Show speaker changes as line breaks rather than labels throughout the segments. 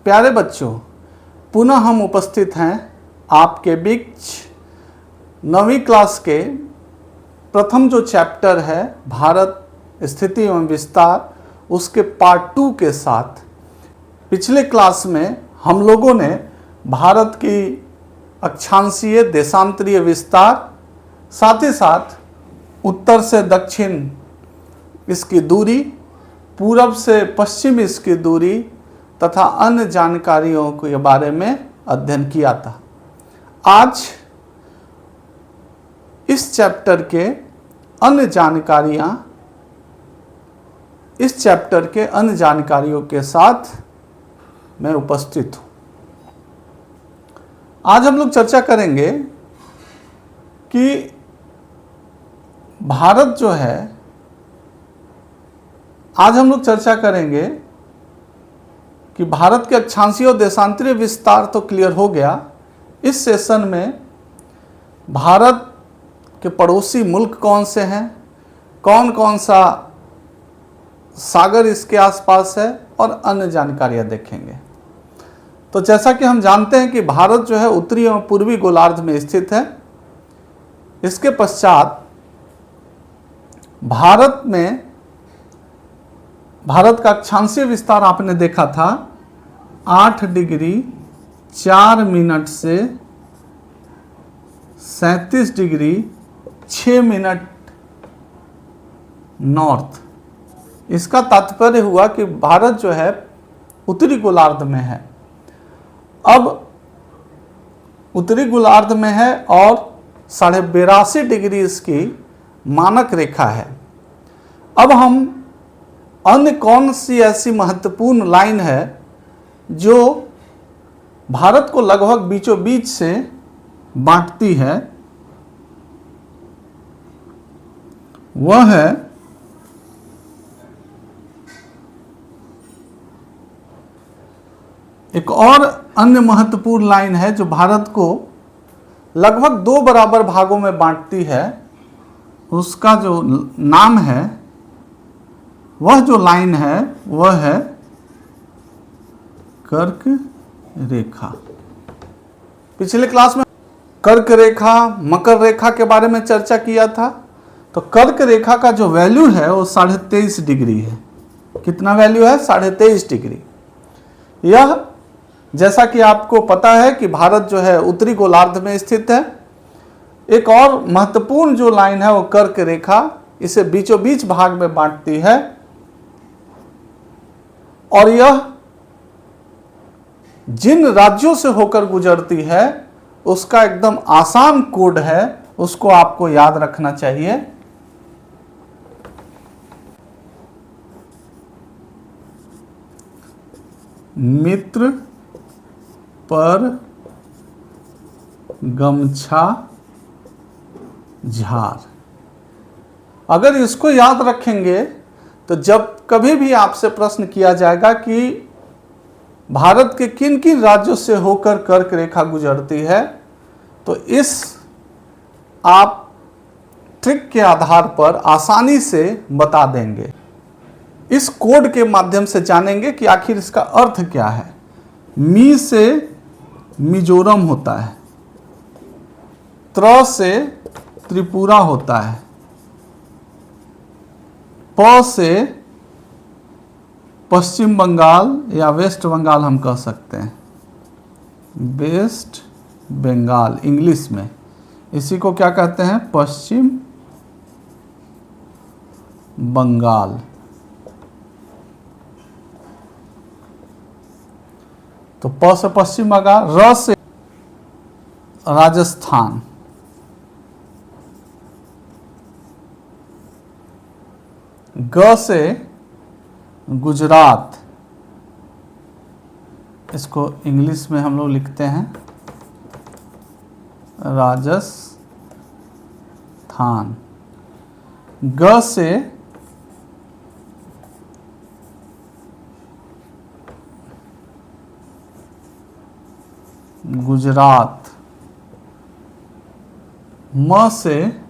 प्यारे बच्चों, पुनः हम उपस्थित हैं आपके बीच 9वीं क्लास के प्रथम जो चैप्टर है भारत स्थिति एवं विस्तार, उसके पार्ट 2 के साथ। पिछले क्लास में हम लोगों ने भारत की अक्षांशीय देशांतरीय विस्तार, साथ ही साथ उत्तर से दक्षिण इसकी दूरी, पूरब से पश्चिम इसकी दूरी तथा अन्य जानकारियों के बारे में अध्ययन किया था। आज इस चैप्टर के अन्य जानकारियों के साथ मैं उपस्थित हूँ। आज हम लोग चर्चा करेंगे कि भारत जो है, आज हम लोग चर्चा करेंगे कि भारत के अक्षांशीय और देशांतरीय विस्तार तो क्लियर हो गया। इस सेशन में भारत के पड़ोसी मुल्क कौन से हैं, कौन कौन सा सागर इसके आसपास है और अन्य जानकारियां देखेंगे। तो जैसा कि हम जानते हैं कि भारत जो है उत्तरी एवं पूर्वी गोलार्ध में स्थित है। इसके पश्चात भारत का अक्षांशीय विस्तार आपने देखा था 8 डिग्री 4 मिनट से 37 डिग्री 6 मिनट नॉर्थ। इसका तात्पर्य हुआ कि भारत जो है उत्तरी गोलार्ध में है। अब उत्तरी गोलार्ध में है और 82.5 डिग्री इसकी मानक रेखा है। अब हम अन्य कौन सी ऐसी महत्वपूर्ण लाइन है जो भारत को लगभग बीचों बीच से बांटती है, वह है एक और अन्य महत्वपूर्ण लाइन है जो भारत को लगभग 2 बराबर भागों में बांटती है। उसका जो नाम है, वह जो लाइन है वह है कर्क रेखा। पिछले क्लास में कर्क रेखा, मकर रेखा के बारे में चर्चा किया था। तो कर्क रेखा का जो वैल्यू है वो 23.5 डिग्री है। कितना वैल्यू है? 23.5 डिग्री। यह, जैसा कि आपको पता है कि भारत जो है उत्तरी गोलार्ध में स्थित है। एक और महत्वपूर्ण जो लाइन है वो कर्क रेखा इसे बीचों बीच भाग में बांटती है और यह जिन राज्यों से होकर गुजरती है उसका एकदम आसान कोड है, उसको आपको याद रखना चाहिए। मित्र पर गमछा झार। अगर इसको याद रखेंगे तो जब कभी भी आपसे प्रश्न किया जाएगा कि भारत के किन किन राज्यों से होकर कर्क रेखा गुजरती है, तो इस आप ट्रिक के आधार पर आसानी से बता देंगे। इस कोड के माध्यम से जानेंगे कि आखिर इसका अर्थ क्या है। मी से मिजोरम होता है, त्र से त्रिपुरा होता है, प से पश्चिम बंगाल या वेस्ट बंगाल हम कह सकते हैं, वेस्ट बंगाल इंग्लिश में। इसी को क्या कहते हैं? पश्चिम बंगाल। तो प से पश्चिम बंगाल, र से राजस्थान, ग से गुजरात। इसको इंग्लिश में हम लोग लिखते हैं राजस्थान। ग से गुजरात। म से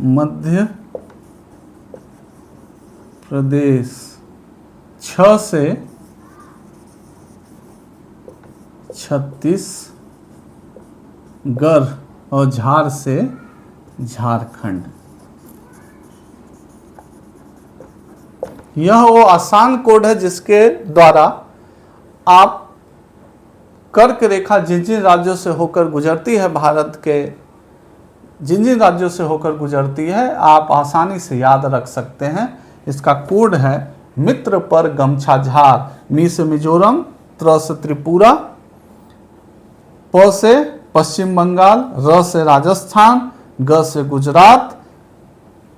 मध्य प्रदेश। 6 से 36गढ़ और झार से झारखंड। यह वो आसान कोड है जिसके द्वारा आप कर्क रेखा जिन जिन राज्यों से होकर गुजरती है, भारत के जिन जिन राज्यों से होकर गुजरती है, आप आसानी से याद रख सकते हैं। इसका कोड है मित्र पर गमछा झार। मी से मिजोरम, त्र से त्रिपुरा, प से पश्चिम बंगाल, र से राजस्थान, ग से गुजरात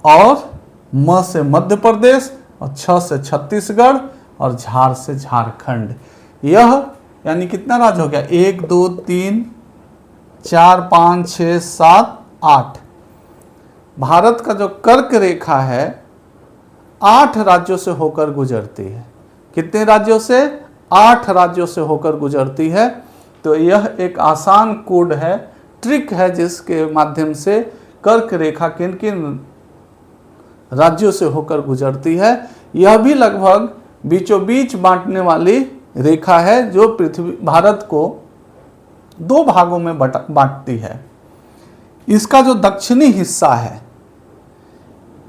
और म से मध्य प्रदेश और छ से छत्तीसगढ़ और झार से झारखंड। यह यानी कितना राज्य हो गया? 1 2 3 4 5 6 7 8। भारत का जो कर्क रेखा है 8 राज्यों से होकर गुजरती है। कितने राज्यों से? 8 राज्यों से होकर गुजरती है। तो यह एक आसान कोड है, ट्रिक है, जिसके माध्यम से कर्क रेखा किन किन राज्यों से होकर गुजरती है। यह भी लगभग बीचों बीच बांटने वाली रेखा है जो पृथ्वी भारत को 2 भागों में बांटती है। इसका जो दक्षिणी हिस्सा है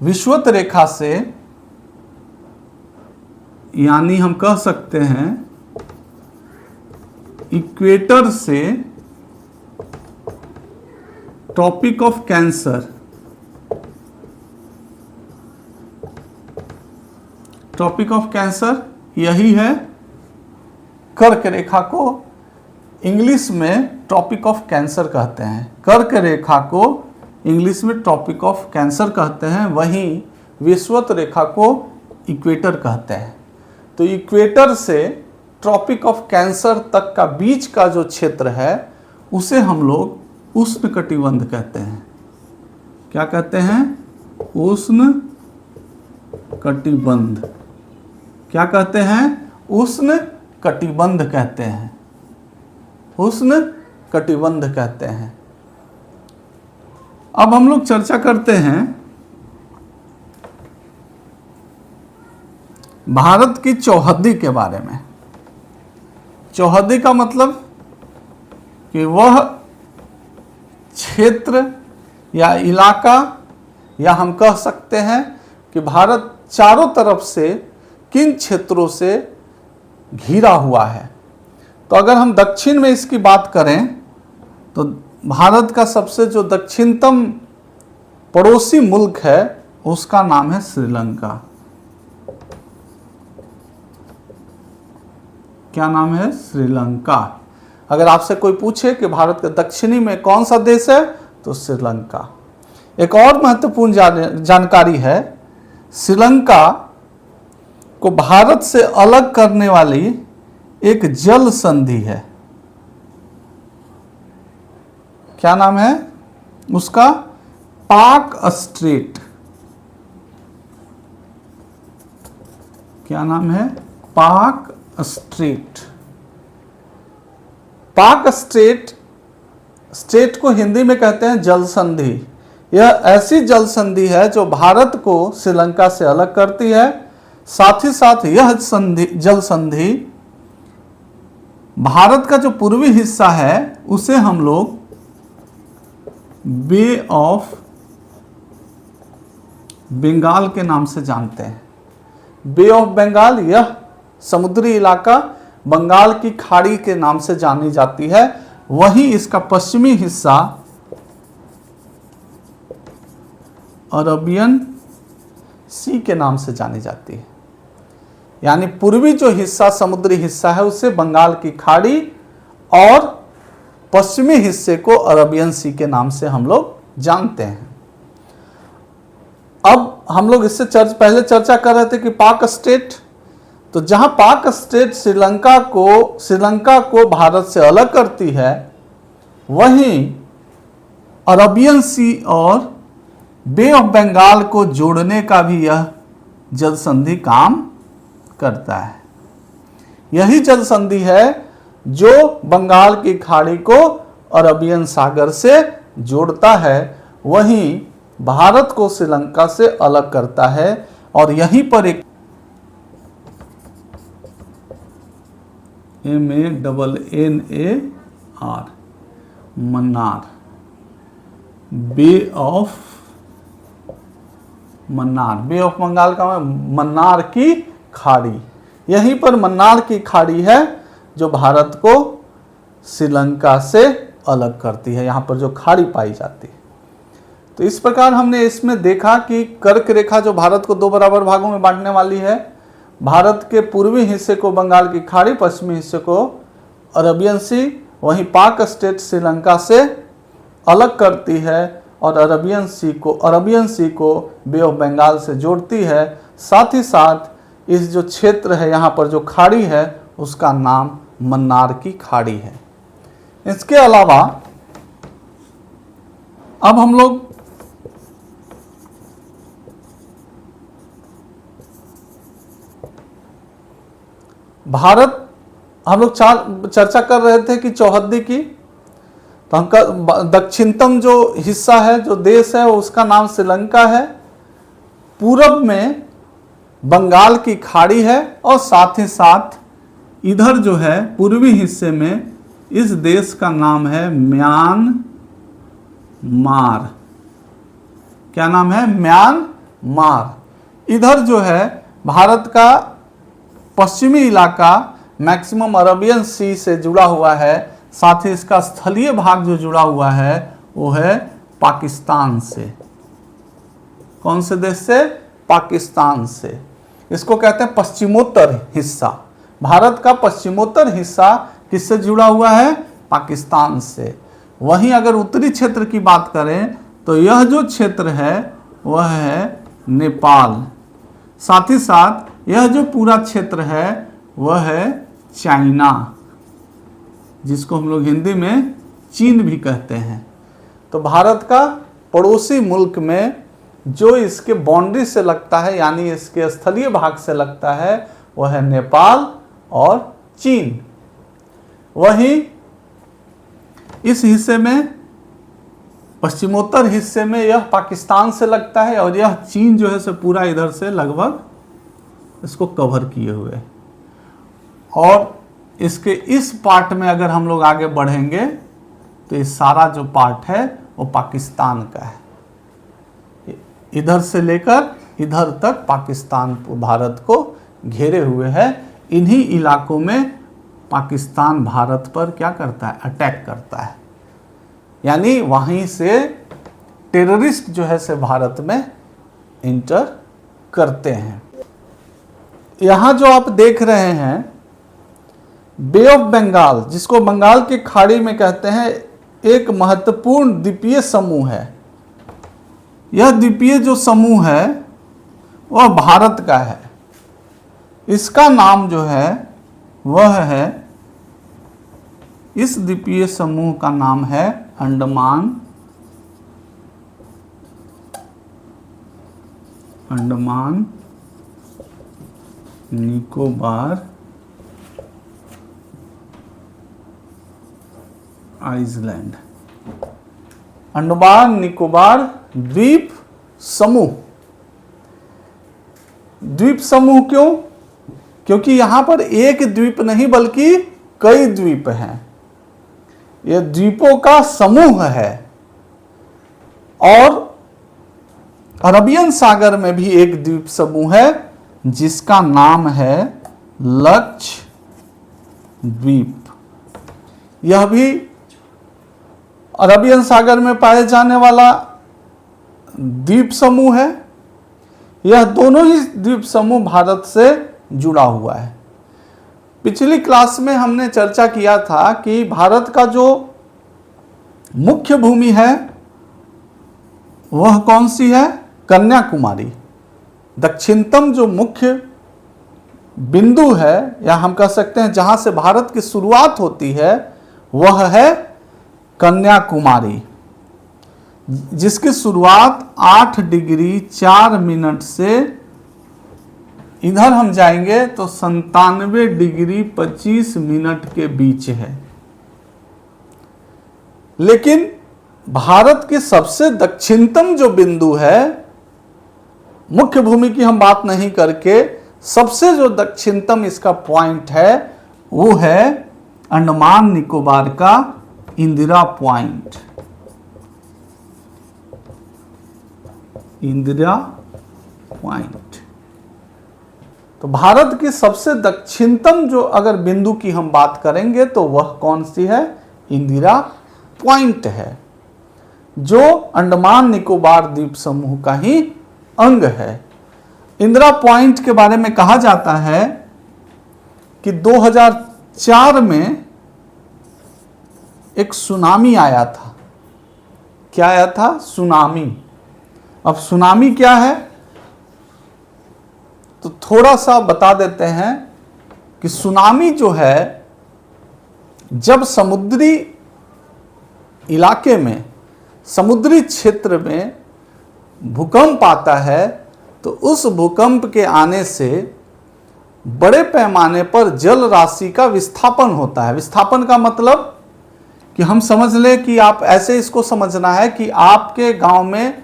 विषुवत रेखा से, यानी हम कह सकते हैं इक्वेटर से tropic of cancer, tropic of cancer यही है। कर्क रेखा को इंग्लिश में ट्रॉपिक ऑफ कैंसर कहते हैं। कर्क रेखा को इंग्लिश में ट्रॉपिक ऑफ कैंसर कहते हैं, वहीं विषुवत रेखा को इक्वेटर कहते हैं। तो इक्वेटर से ट्रॉपिक ऑफ कैंसर तक का बीच का जो क्षेत्र है उसे हम लोग उष्णकटिबंध कहते हैं। क्या कहते हैं? उष्णकटिबंध। क्या कहते हैं? उष्णकटिबंध कहते हैं। उष्णकटिबंध कहते हैं। अब हम लोग चर्चा करते हैं भारत की चौहद्दी के बारे में। चौहद्दी का मतलब कि वह क्षेत्र या इलाका, या हम कह सकते हैं कि भारत चारों तरफ से किन क्षेत्रों से घिरा हुआ है। तो अगर हम दक्षिण में इसकी बात करें तो भारत का सबसे जो दक्षिणतम पड़ोसी मुल्क है उसका नाम है श्रीलंका। क्या नाम है? श्रीलंका। अगर आपसे कोई पूछे कि भारत के दक्षिणी में कौन सा देश है तो श्रीलंका। एक और महत्वपूर्ण जानकारी है, श्रीलंका को भारत से अलग करने वाली एक जल संधि है। क्या नाम है उसका? पाक स्ट्रेट। क्या नाम है? पाक स्ट्रेट। पाक स्ट्रेट, स्ट्रेट को हिंदी में कहते हैं जल संधि। यह ऐसी जल संधि है जो भारत को श्रीलंका से अलग करती है। साथ ही साथ यह जल संधि भारत का जो पूर्वी हिस्सा है उसे हम लोग बे ऑफ बंगाल के नाम से जानते हैं। बे ऑफ बंगाल, यह समुद्री इलाका बंगाल की खाड़ी के नाम से जानी जाती है। वहीं इसका पश्चिमी हिस्सा अरबियन सी के नाम से जानी जाती है। यानी पूर्वी जो हिस्सा समुद्री हिस्सा है उसे बंगाल की खाड़ी और पश्चिमी हिस्से को अरबियन सी के नाम से हम लोग जानते हैं। अब हम लोग इससे पहले चर्चा कर रहे थे कि पाक स्टेट, तो जहां पाक स्टेट श्रीलंका को भारत से अलग करती है, वहीं अरबियन सी और बे ऑफ बंगाल को जोड़ने का भी यह जल संधि काम करता है। यही जल संधि है जो बंगाल की खाड़ी को अरबियन सागर से जोड़ता है, वहीं भारत को श्रीलंका से अलग करता है। और यहीं पर एक MANNAR, Mannar, bay of Mannar, bay of Bengal का मन्नार की खाड़ी। यहीं पर मन्नार की खाड़ी है जो भारत को श्रीलंका से अलग करती है, यहाँ पर जो खाड़ी पाई जाती है। तो इस प्रकार हमने इसमें देखा कि कर्क रेखा जो भारत को 2 बराबर भागों में बांटने वाली है, भारत के पूर्वी हिस्से को बंगाल की खाड़ी, पश्चिमी हिस्से को अरबियन सी, वहीं पाक स्टेट श्रीलंका से अलग करती है और अरबियन सी को बे ऑफ बंगाल से जोड़ती है। साथ ही साथ इस जो क्षेत्र है यहाँ पर जो खाड़ी है उसका नाम मन्नार की खाड़ी है। इसके अलावा अब हम लोग हम लोग चर्चा कर रहे थे कि चौहद्दी की, तो हम दक्षिणतम जो हिस्सा है, जो देश है, उसका नाम श्रीलंका है। पूरब में बंगाल की खाड़ी है और साथ ही साथ इधर जो है पूर्वी हिस्से में इस देश का नाम है म्यांमार। क्या नाम है? म्यांमार। इधर जो है भारत का पश्चिमी इलाका मैक्सिमम अरबियन सी से जुड़ा हुआ है, साथ ही इसका स्थलीय भाग जो जुड़ा हुआ है वो है पाकिस्तान से। कौन से देश से? पाकिस्तान से। इसको कहते हैं पश्चिमोत्तर हिस्सा। भारत का पश्चिमोत्तर हिस्सा किससे जुड़ा हुआ है? पाकिस्तान से। वहीं अगर उत्तरी क्षेत्र की बात करें तो यह जो क्षेत्र है वह है नेपाल। साथ ही साथ यह जो पूरा क्षेत्र है वह है चाइना, जिसको हम लोग हिंदी में चीन भी कहते हैं। तो भारत का पड़ोसी मुल्क में जो इसके बाउंड्री से लगता है, यानी इसके स्थलीय भाग से लगता है, वह है नेपाल और चीन। वहीं इस हिस्से में, पश्चिमोत्तर हिस्से में, यह पाकिस्तान से लगता है और यह चीन जो है से पूरा इधर से लगभग इसको कवर किए हुए। और इसके इस पार्ट में अगर हम लोग आगे बढ़ेंगे तो ये सारा जो पार्ट है वो पाकिस्तान का है। इधर से लेकर इधर तक पाकिस्तान भारत को घेरे हुए है। इन्हीं इलाकों में पाकिस्तान भारत पर क्या करता है? अटैक करता है। यानी वहीं से टेररिस्ट जो है से भारत में इंटर करते हैं। यहाँ जो आप देख रहे हैं बे ऑफ बंगाल, जिसको बंगाल की खाड़ी में कहते हैं, एक महत्वपूर्ण द्वीपीय समूह है। यह द्वीपीय जो समूह है वह भारत का है। इसका नाम जो है वह है, इस द्वीपीय समूह का नाम है अंडमान निकोबार आइलैंड। अंडमान निकोबार द्वीप समूह। द्वीप समूह क्यों? क्योंकि यहां पर एक द्वीप नहीं बल्कि कई द्वीप हैं। यह द्वीपों का समूह है। और अरबियन सागर में भी एक द्वीप समूह है जिसका नाम है लक्षद्वीप। यह भी अरबियन सागर में पाए जाने वाला द्वीप समूह है। यह दोनों ही द्वीप समूह भारत से जुड़ा हुआ है। पिछली क्लास में हमने चर्चा किया था कि भारत का जो मुख्य भूमि है वह कौन सी है? कन्याकुमारी। दक्षिणतम जो मुख्य बिंदु है, या हम कह सकते हैं जहां से भारत की शुरुआत होती है, वह है कन्याकुमारी, जिसकी शुरुआत 8 डिग्री 4 मिनट से, इधर हम जाएंगे तो 97 डिग्री 25 मिनट के बीच है। लेकिन भारत की सबसे दक्षिणतम जो बिंदु है, मुख्य भूमि की हम बात नहीं करके सबसे जो दक्षिणतम इसका पॉइंट है वो है अंडमान निकोबार का इंदिरा पॉइंट। इंदिरा पॉइंट। तो भारत की सबसे दक्षिणतम जो अगर बिंदु की हम बात करेंगे तो वह कौन सी है? इंदिरा पॉइंट है, जो अंडमान निकोबार द्वीप समूह का ही अंग है। इंदिरा पॉइंट के बारे में कहा जाता है कि 2004 में एक सुनामी आया था। क्या आया था? सुनामी। अब सुनामी क्या है तो थोड़ा सा बता देते हैं कि सुनामी जो है, जब समुद्री इलाके में, समुद्री क्षेत्र में भूकंप आता है तो उस भूकंप के आने से बड़े पैमाने पर जल राशि का विस्थापन होता है। विस्थापन का मतलब कि हम समझ लें कि आप ऐसे इसको समझना है कि आपके गांव में,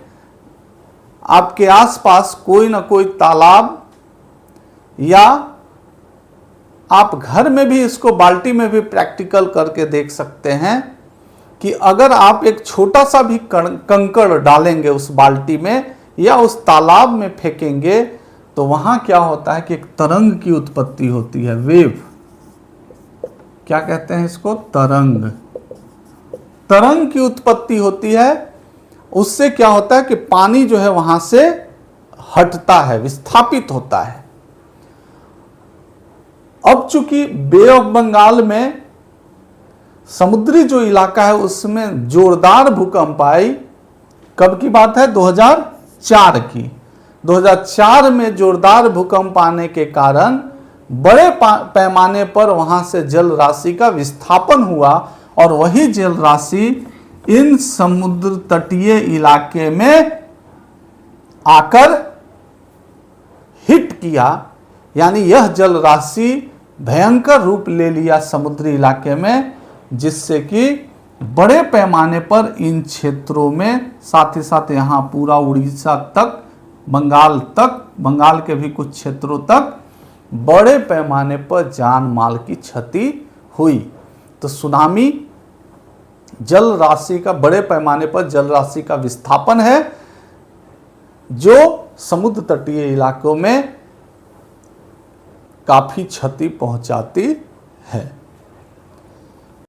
आपके आसपास कोई ना कोई तालाब, या आप घर में भी इसको बाल्टी में भी प्रैक्टिकल करके देख सकते हैं कि अगर आप एक छोटा सा भी कंकड़ डालेंगे उस बाल्टी में या उस तालाब में फेंकेंगे तो वहां क्या होता है कि एक तरंग की उत्पत्ति होती है। वेव, क्या कहते हैं इसको? तरंग। तरंग की उत्पत्ति होती है। उससे क्या होता है कि पानी जो है वहां से हटता है, विस्थापित होता है। अब चूंकि बे ऑफ बंगाल में समुद्री जो इलाका है उसमें जोरदार भूकंप आई। कब की बात है? 2004 की। 2004 में जोरदार भूकंप आने के कारण बड़े पैमाने पर वहां से जल राशि का विस्थापन हुआ और वही जल राशि इन समुद्र तटीय इलाके में आकर हिट किया, यानी यह जल राशि भयंकर रूप ले लिया समुद्री इलाके में, जिससे कि बड़े पैमाने पर इन क्षेत्रों में, साथ ही साथ यहाँ पूरा उड़ीसा तक, बंगाल तक, बंगाल के भी कुछ क्षेत्रों तक बड़े पैमाने पर जान माल की क्षति हुई। तो सुनामी जल राशि का, बड़े पैमाने पर जल राशि का विस्थापन है जो समुद्र तटीय इलाकों में काफी क्षति पहुंचाती है।